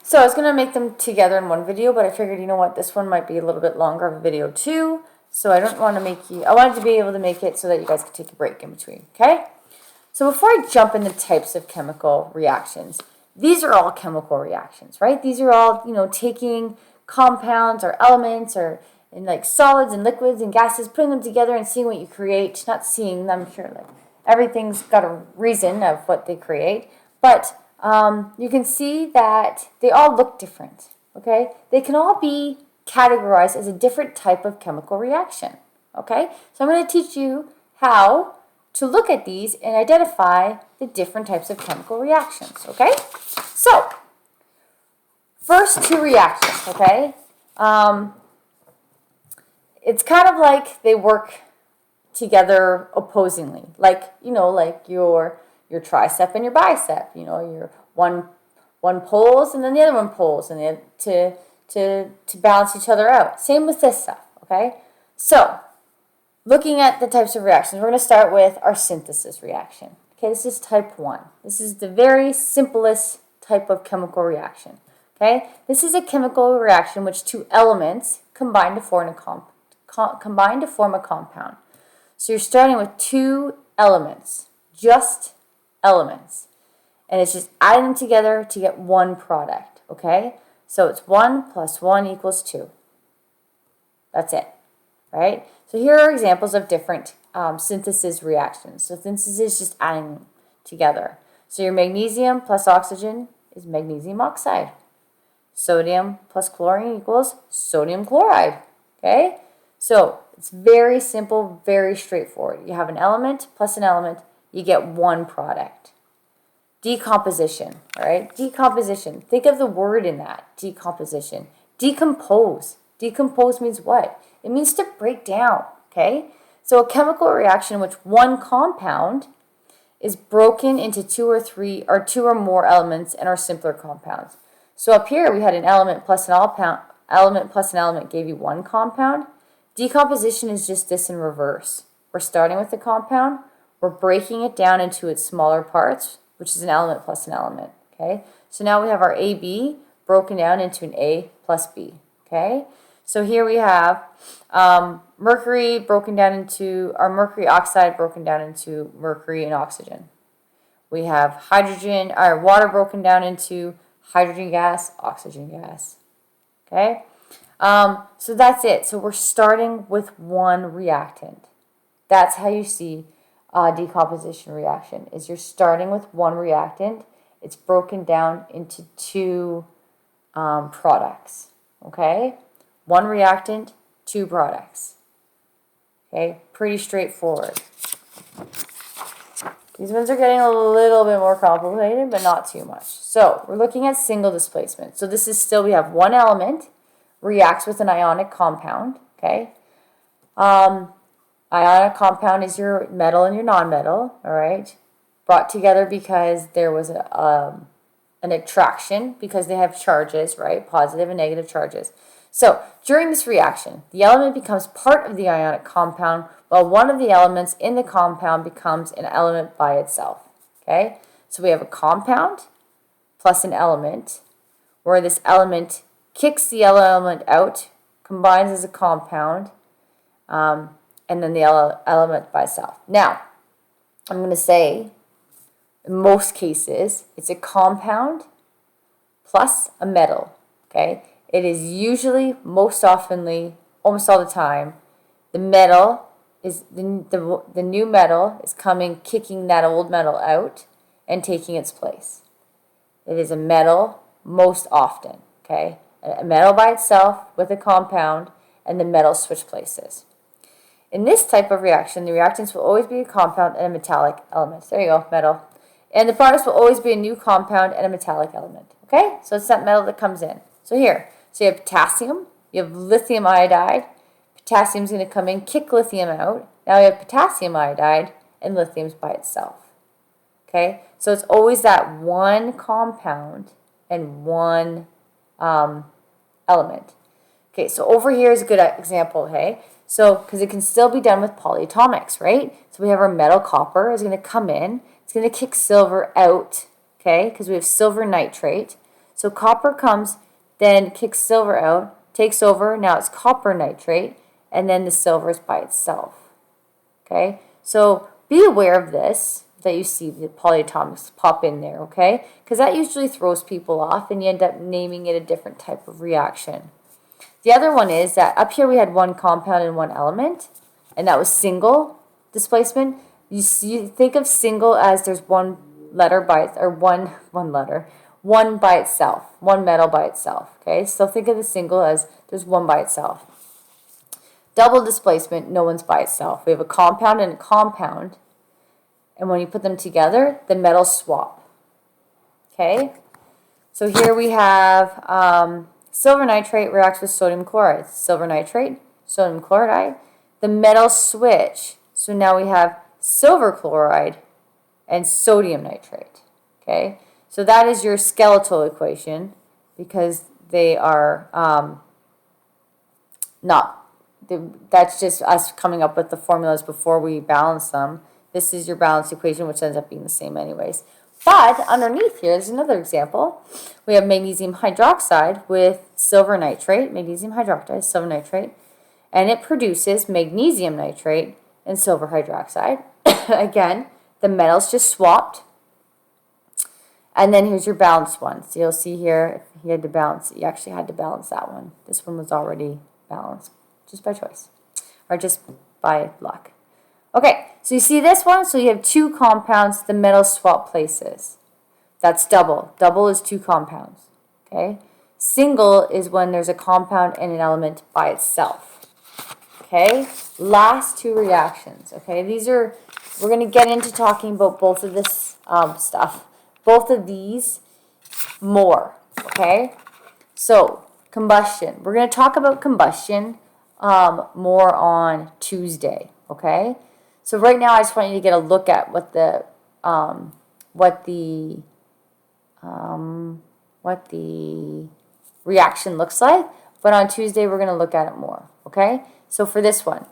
So I was going to make them together in one video, but I figured, you know what, this one might be a little bit longer of a video too. So I don't want to make you, I wanted to be able to make it so that you guys could take a break in between, okay? So before I jump into types of chemical reactions, these are all chemical reactions, right? These are all, taking compounds or elements or in like solids and liquids and gases, putting them together and seeing what you create, not seeing them, sure, like everything's got a reason of what they create, but you can see that they all look different, okay? They can all be categorized as a different type of chemical reaction, okay? So I'm going to teach you how to look at these and identify the different types of chemical reactions, okay? So, first two reactions, okay? It's kind of like they work together opposingly, like your tricep and your bicep. Your one pulls and then the other one pulls, and to balance each other out. Same with this stuff. Okay, so looking at the types of reactions, we're going to start with our synthesis reaction. Okay, this is type 1. This is the very simplest type of chemical reaction. Okay, this is a chemical reaction which two elements combine to form a compound. So you're starting with two elements, just elements, and it's just adding them together to get one product. Okay, so it's 1 plus 1 equals 2. That's it, right? So here are examples of different synthesis reactions. So synthesis is just adding them together. So your magnesium plus oxygen is magnesium oxide. Sodium plus chlorine equals sodium chloride. Okay? So it's very simple, very straightforward. You have an element plus an element, you get one product. Decomposition, all right? Decomposition. Think of the word in that, decomposition. Decompose. Decompose means what? It means to break down, okay? So a chemical reaction in which one compound is broken into two or more elements and are simpler compounds. So up here we had an element plus an element gave you one compound. Decomposition is just this in reverse. We're starting with the compound, we're breaking it down into its smaller parts, which is an element plus an element, okay? So now we have our AB broken down into an A plus B, okay? So here we have mercury oxide broken down into mercury and oxygen. We have water broken down into hydrogen gas, oxygen gas, okay? So that's it. So we're starting with one reactant. That's how you see decomposition reaction, is you're starting with one reactant. It's broken down into two products, okay? One reactant, two products. Okay, pretty straightforward. These ones are getting a little bit more complicated, but not too much. So we're looking at single displacement. So this is still, we have one element, reacts with an ionic compound, okay? Ionic compound is your metal and your nonmetal, all right? Brought together because there was an attraction, because they have charges, right? Positive and negative charges. So during this reaction, the element becomes part of the ionic compound, while one of the elements in the compound becomes an element by itself, okay? So we have a compound plus an element, where this element kicks the element out, combines as a compound, and then the element by itself. Now, I'm going to say, in most cases, it's a compound plus a metal, okay? It is usually, most oftenly, almost all the time, the metal is, the new metal is kicking that old metal out and taking its place. It is a metal most often, okay? A metal by itself with a compound, and the metal switch places. In this type of reaction, the reactants will always be a compound and a metallic element. There you go, metal. And the products will always be a new compound and a metallic element, okay? So it's that metal that comes in. So here, so you have potassium, you have lithium iodide. Potassium's going to come in, kick lithium out. Now you have potassium iodide, and lithium's by itself. Okay? So it's always that one compound and one element. Okay, so over here is a good example, okay? So, because it can still be done with polyatomics, right? So we have our metal copper is going to come in. It's going to kick silver out, okay? Because we have silver nitrate. So copper comes, then kicks silver out, takes over, now it's copper nitrate, and then the silver is by itself. Okay, so be aware of this, that you see the polyatomics pop in there, okay? Because that usually throws people off and you end up naming it a different type of reaction. The other one is that up here we had one compound and one element, and that was single displacement. You think of single as there's one letter by it, or one by itself, one metal by itself, okay? So think of the single as there's one by itself. Double displacement, no one's by itself. We have a compound and a compound, and when you put them together, the metals swap. Okay? So here we have silver nitrate reacts with sodium chloride. Silver nitrate, sodium chloride. The metals switch. So now we have silver chloride and sodium nitrate. Okay? So that is your skeletal equation, because they are that's just us coming up with the formulas before we balance them. This is your balanced equation, which ends up being the same anyways. But underneath here is another example. We have magnesium hydroxide with silver nitrate, magnesium hydroxide, silver nitrate, and it produces magnesium nitrate and silver hydroxide. Again, the metals just swapped. And then here's your balanced one. So you'll see here, if you had to balance it, you actually had to balance that one. This one was already balanced, just by choice, or just by luck. Okay, so you see this one? So you have two compounds, the metals swap places. That's double. Double is two compounds, okay? Single is when there's a compound and an element by itself, okay? Last two reactions, okay? We're going to get into talking about both of this stuff, both of these more, okay? So, combustion. We're going to talk about combustion more on Tuesday, okay? So right now I just want you to get a look at what the reaction looks like, but on Tuesday we're going to look at it more, okay? So for this one,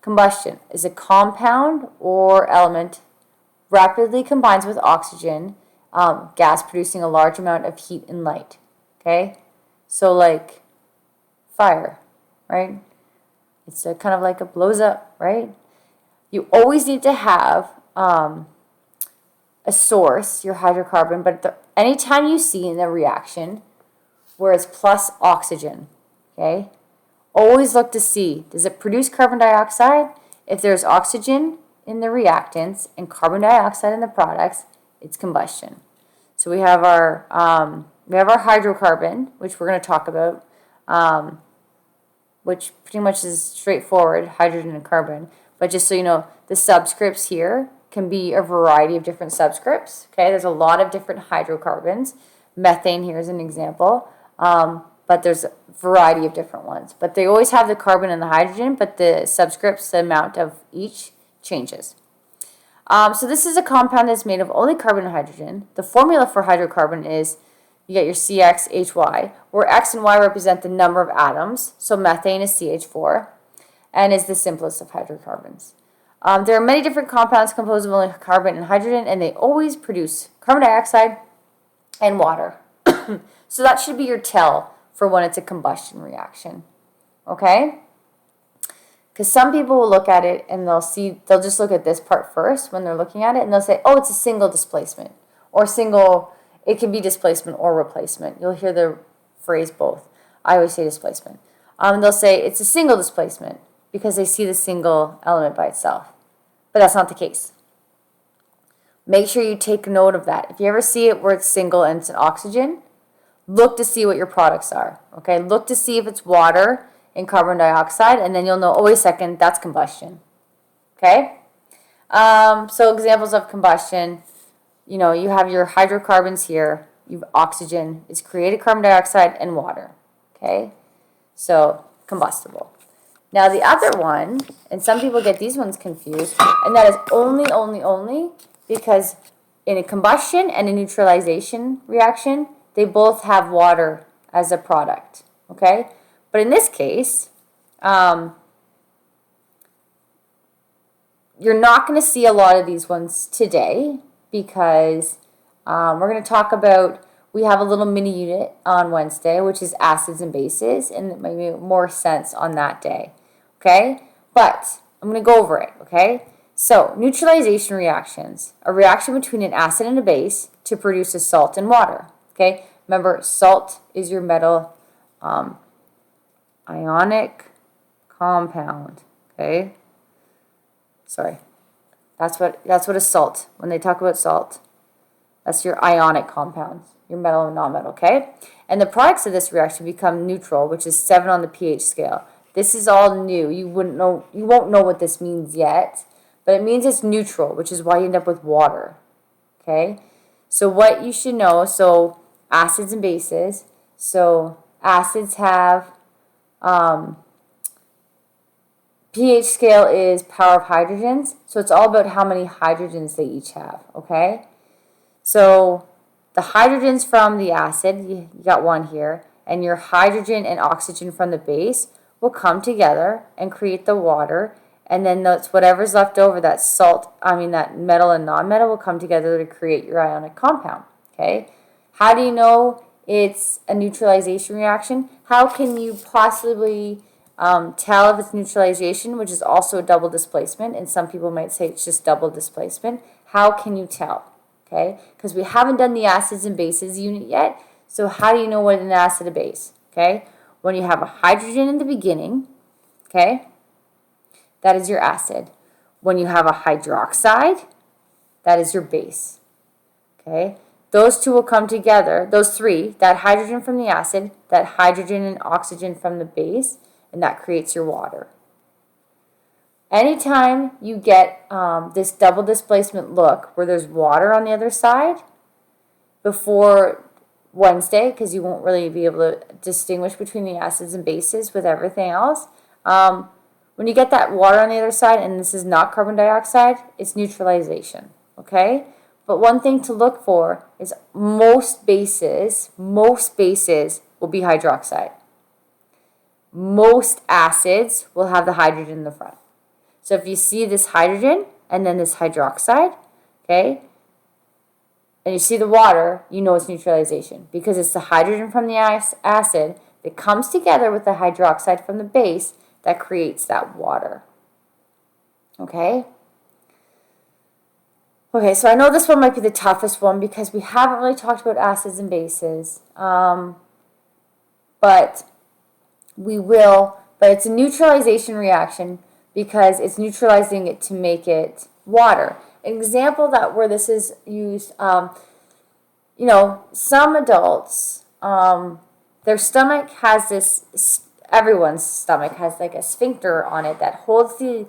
combustion is a compound or element rapidly combines with oxygen, gas producing a large amount of heat and light, okay? So like fire, right? It's kind of like it blows up, right? You always need to have a source, your hydrocarbon, but anytime you see in the reaction where it's plus oxygen, okay, always look to see, does it produce carbon dioxide? If there's oxygen in the reactants and carbon dioxide in the products, it's combustion. So we have our hydrocarbon, which we're going to talk about, which pretty much is straightforward, hydrogen and carbon. But just so you know, the subscripts here can be a variety of different subscripts. Okay, there's a lot of different hydrocarbons. Methane here is an example, but there's a variety of different ones. But they always have the carbon and the hydrogen, but the subscripts, the amount of each changes. So this is a compound that's made of only carbon and hydrogen. The formula for hydrocarbon is you get your CXHY, where X and Y represent the number of atoms. So methane is CH4 and is the simplest of hydrocarbons. There are many different compounds composed of only carbon and hydrogen, and they always produce carbon dioxide and water. So that should be your tell for when it's a combustion reaction. Okay? Because some people will look at it and they'll just look at this part first when they're looking at it, and they'll say, oh, it's a single displacement, or it can be displacement or replacement. You'll hear the phrase both. I always say displacement. They'll say it's a single displacement because they see the single element by itself. But that's not the case. Make sure you take note of that. If you ever see it where it's single and it's an oxygen, look to see what your products are. Okay, look to see if it's water and carbon dioxide, and then you'll know, oh, wait a second, that's combustion. Okay? So examples of combustion, you have your hydrocarbons here, you have oxygen, it's created carbon dioxide and water. Okay? So, combustible. Now the other one, and some people get these ones confused, and that is only because in a combustion and a neutralization reaction, they both have water as a product, okay? But in this case, you're not going to see a lot of these ones today because we're going to talk about we have a little mini unit on Wednesday, which is acids and bases, and it might make more sense on that day. Okay? But I'm going to go over it. Okay? So, neutralization reactions. A reaction between an acid and a base to produce a salt and water. Okay? Remember, salt is your metal ionic compound. Okay? Sorry. That's what a salt, when they talk about salt, that's your ionic compounds, your metal and non-metal, okay? And the products of this reaction become neutral, which is 7 on the pH scale. This is all new. You won't know what this means yet, but it means it's neutral, which is why you end up with water, okay? So what you should know, so acids and bases. So acids have pH scale is power of hydrogens, so it's all about how many hydrogens they each have, okay? So the hydrogens from the acid, you got one here, and your hydrogen and oxygen from the base will come together and create the water, and then that's whatever's left over, that that metal and non-metal will come together to create your ionic compound, okay? How do you know it's a neutralization reaction? How can you possibly tell if it's neutralization, which is also a double displacement, and some people might say it's just double displacement? How can you tell? Okay, because we haven't done the acids and bases unit yet, so how do you know what an acid or base? Okay, when you have a hydrogen in the beginning, okay, that is your acid. When you have a hydroxide, that is your base. Okay, those two will come together, those three, that hydrogen from the acid, that hydrogen and oxygen from the base, and that creates your water. Anytime you get this double displacement look where there's water on the other side before Wednesday, because you won't really be able to distinguish between the acids and bases with everything else, when you get that water on the other side, and this is not carbon dioxide, it's neutralization, okay? But one thing to look for is most bases will be hydroxide. Most acids will have the hydrogen in the front. So if you see this hydrogen and then this hydroxide, okay, and you see the water, you know it's neutralization because it's the hydrogen from the acid that comes together with the hydroxide from the base that creates that water. Okay? Okay, so I know this one might be the toughest one because we haven't really talked about acids and bases, but we will, but it's a neutralization reaction because it's neutralizing it to make it water. An example that where this is used, some adults, their stomach has this, everyone's stomach has like a sphincter on it that holds the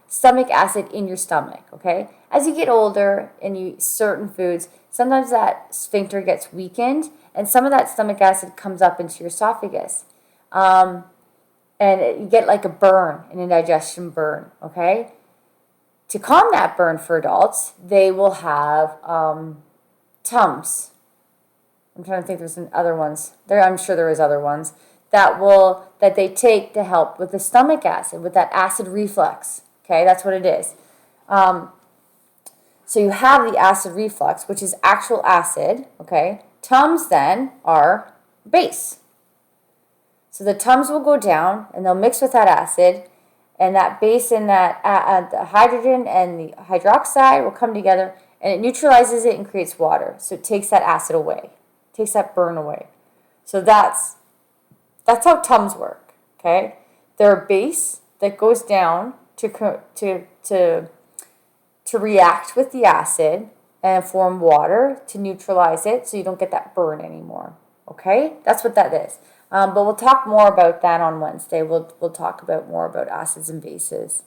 stomach acid in your stomach, okay? As you get older and you eat certain foods, sometimes that sphincter gets weakened and some of that stomach acid comes up into your esophagus. And you get like a burn, an indigestion burn, okay? To calm that burn for adults, they will have Tums. I'm trying to think there's some other ones. I'm sure there is other ones that they take to help with the stomach acid, with that acid reflux. Okay, that's what it is. So you have the acid reflux, which is actual acid, okay? Tums then are base. So the Tums will go down and they'll mix with that acid, and that base and that the hydrogen and the hydroxide will come together and it neutralizes it and creates water. So it takes that acid away, takes that burn away. So that's how Tums work, okay? They're a base that goes down to react with the acid and form water to neutralize it so you don't get that burn anymore, okay? That's what that is. But we'll talk more about that on Wednesday. We'll talk about more about acids and bases.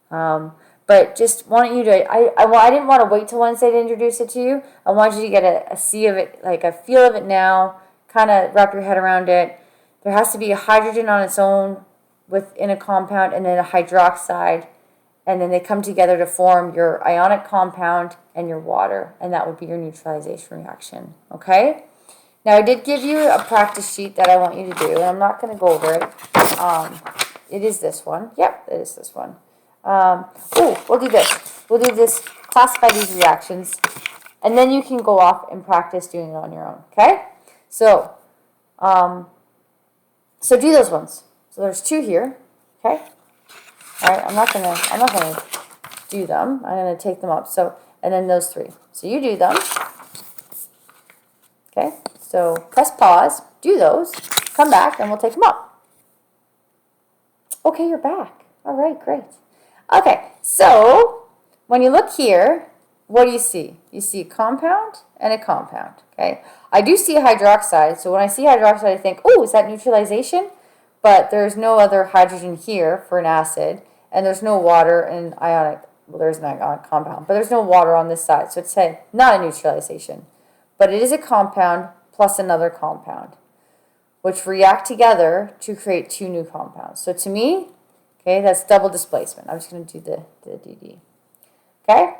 But just wanted you to, I didn't want to wait till Wednesday to introduce it to you. I wanted you to get a see of it, like a feel of it now, kind of wrap your head around it. There has to be a hydrogen on its own within a compound and then a hydroxide, and then they come together to form your ionic compound and your water, and that would be your neutralization reaction, okay? Now, I did give you a practice sheet that I want you to do, and I'm not going to go over it. It is this one. Yep, it is this one. We'll do this. We'll do this, classify these reactions And then you can go off and practice doing it on your own, okay? So do those ones. So there's 2 here, okay? All right, I'm not gonna do them. I'm gonna take them up. So, and then those 3. So you do them, okay? So press pause, do those, come back, and we'll take them up. Okay, you're back. All right, great. Okay, so when you look here, what do you see? You see a compound and a compound, okay? I do see a hydroxide, so when I see hydroxide, I think, oh, is that neutralization? But there's no other hydrogen here for an acid, and there's no water and ionic, well, there's an ionic compound, but there's no water on this side, so it's not a neutralization. But it is a compound plus another compound, which react together to create 2 new compounds. So to me, okay, that's double displacement. I'm just going to do the DD. Okay?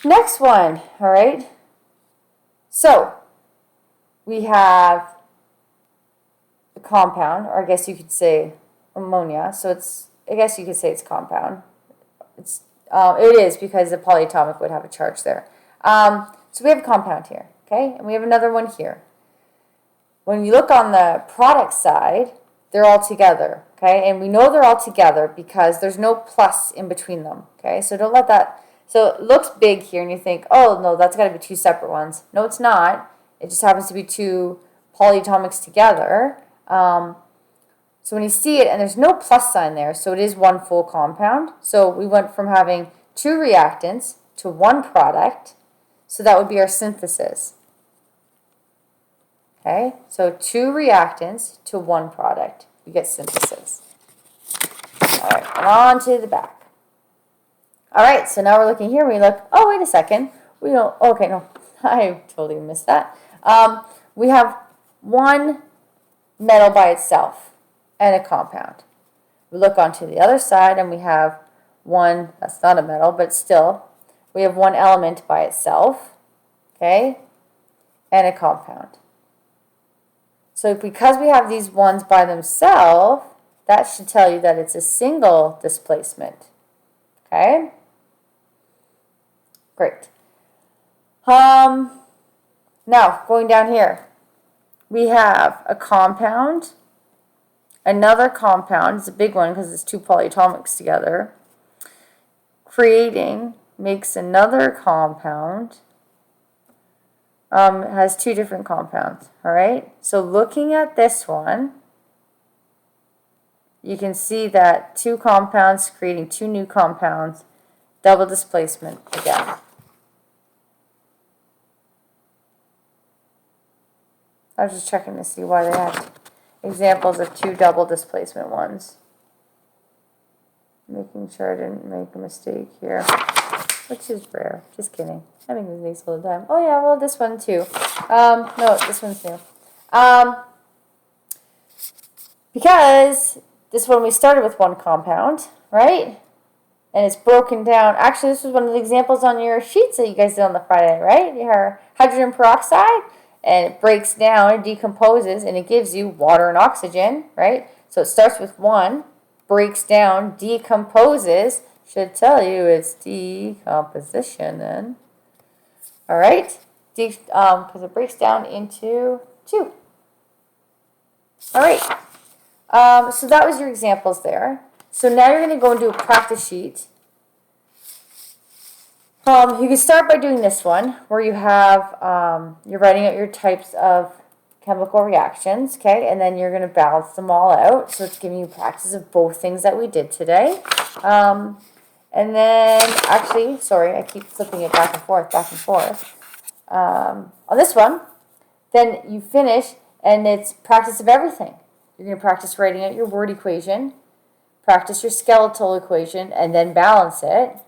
Next one, all right? So, we have a compound, or I guess you could say ammonia. So I guess you could say it's compound. It is because the polyatomic would have a charge there. So we have a compound here, okay? And we have another one here. When you look on the product side, they're all together, okay? And we know they're all together because there's no plus in between them, okay? So don't let that, so it looks big here and you think, oh, no, that's got to be 2 separate ones. No, it's not. It just happens to be 2 polyatomics together. So when you see it, and there's no plus sign there, so it is 1 full compound. So we went from having 2 reactants to 1 product. So that would be our synthesis. Okay, so 2 reactants to 1 product. We get synthesis. All right, and on to the back. All right, so now we're looking here. We look, oh, wait a second. We don't, okay, no, I totally missed that. We have 1 metal by itself and a compound. We look onto the other side and we have 1, that's not a metal, but still, we have 1 element by itself, okay, and a compound. So because we have these ones by themselves, that should tell you that it's a single displacement, okay? Great. Now, going down here, we have a compound, another compound, it's a big one because it's 2 polyatomics together, makes another compound, has 2 different compounds, all right? So looking at this one, you can see that 2 compounds creating 2 new compounds, double displacement again. I was just checking to see why they had examples of 2 double displacement ones. Making sure I didn't make a mistake here, which is rare. Just kidding. I make mistakes all the time. Oh yeah, well this one too. No, this one's new. Because this one we started with 1 compound, right? And it's broken down. Actually, this was one of the examples on your sheets that you guys did on the Friday, right? Your hydrogen peroxide, and it breaks down and decomposes, and it gives you water and oxygen, right? So it starts with 1, breaks down, decomposes. Should tell you it's decomposition then. All right, because it breaks down into 2. All right, so that was your examples there. So now you're going to go and do a practice sheet. You can start by doing this one, where you have, you're writing out your types of chemical reactions, okay, and then you're going to balance them all out. So it's giving you practice of both things that we did today. And then, actually, sorry, I keep flipping it back and forth. On this one, then you finish, and it's practice of everything. You're going to practice writing out your word equation, practice your skeletal equation, and then balance it,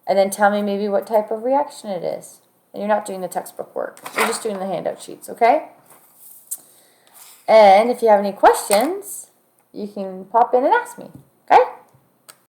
and then tell me maybe what type of reaction it is. And you're not doing the textbook work. You're just doing the handout sheets, okay? And if you have any questions, you can pop in and ask me.